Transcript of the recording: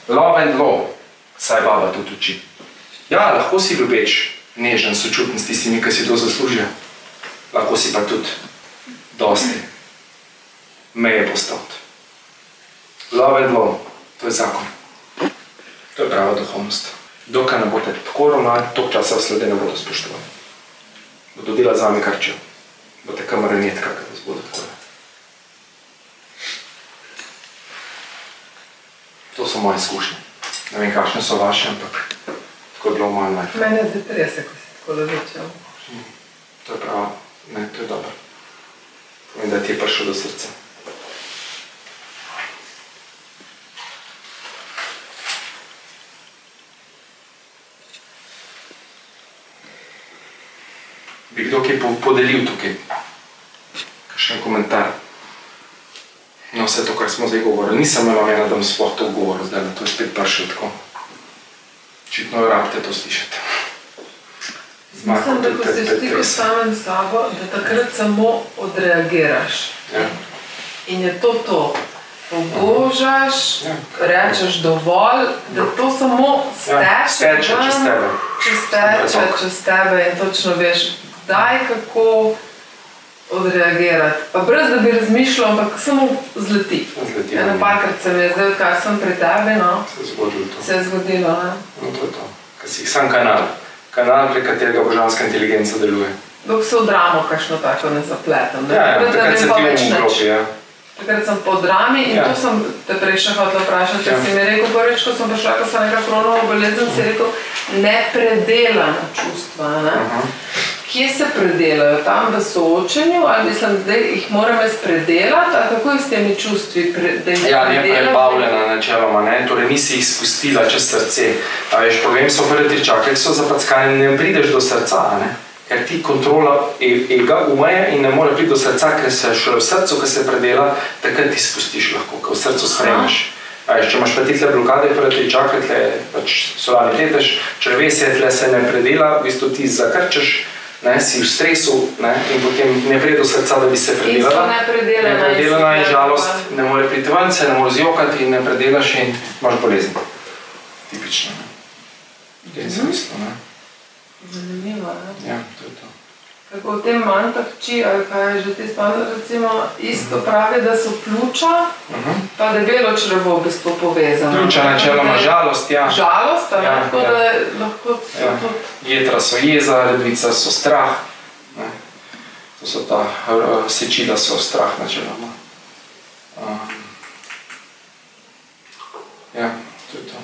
Love and law, saj baba tudi uči. Ja, lahko si ljubeč, nežen, sočuten s tistimi, ki si to zaslužijo. Lahko si pa tudi dosti meje postaviti. Love and law, to je zakon. To je prava duhovnost. Dokaj ne boste tako ravnali, toliko časa v slede ne bodo spoštovali. Bodo delati z vami karčev. Boste kamarenetka, kaj vas bodo tako. To so moje izkušnje. Ne vem, kakšne so vaše, ampak tako je bilo v mojem life. Mene zdaj trese, ko si tako ležečal. To je pravo. Ne, to je dobro. Povem, da ti je prišel do srca. Bi kdo kaj podelil tukaj? Kakšen komentar? No, vse to, kar smo zdaj govorili. Nisem imel namena, da bom sploh to govoril zdaj, da to je spet prišel tako. Očitno rabite to slišati. Mislim, da ko si v stiku samem sabo, da takrat samo odreagiraš. Ja. In je to. Obožaš, rečeš dovolj, da to samo steče čez tebe in točno veš, kdaj, kako odreagirati. Pa brez, da bi razmišljal, ampak samo zleti. Eno parkrat se mi je zdaj, kar sem pri tebi, no, se je zgodilo, ne? No, to je to. Ker si sam kanal. Kanal, pri katerega božanska inteligenca deluje. Dok se v dramo kakšno tako ne zapletem. Takrat se ti umoklopi, ja. Takrat sem po drami in to sem te prej še hotela vprašati, ker si mi rekel prvič, ko sem prišla, ko sem nekaj kronovo bolezen, si rekel nepredelana čustva, ne? Kje se predelajo? Tam v soočenju? Ali mislim, da jih moram jaz predelati? Ali kako je s temi čustvi? Ja, neprebavljena načeloma, ne? Torej nisi jih spustila čez srce. A veš, povem, so prvi tričaki, so zapackani, ne prideš do srca, ne? Ker ti kontrola ega umeje in ne more priti do srca, ker se še v srcu, ki se predela, takrat ti spustiš lahko, ko v srcu spremeš. A veš, če imaš pa ti tle blokade, prvi tričaki, tle pač solani tetež, črvesje, tle se ne predela, v bistvu ti zakrčeš, ne, si v stresu, ne, in potem ne pride do srca, da bi se predelala. Nepredelana in žalost ne more priti ven, se ne more zjokati in ne predelaš in imaš bolezen. Tipično, ne. V tem smislu, ne. Zanimivo, ne? Ja, to je to. Kako v tem mantakči, ali kaj je že ti spomnil, recimo, isto pravi, da so pljuča, pa debelo črevo v bistvu povezano. Pljuča načeloma žalost, ja. Žalost, ali tako da lahko so tudi... Jetra so jeza, ledvica so strah, ne. To so ta sečila so strah načeloma. Ja, to je to.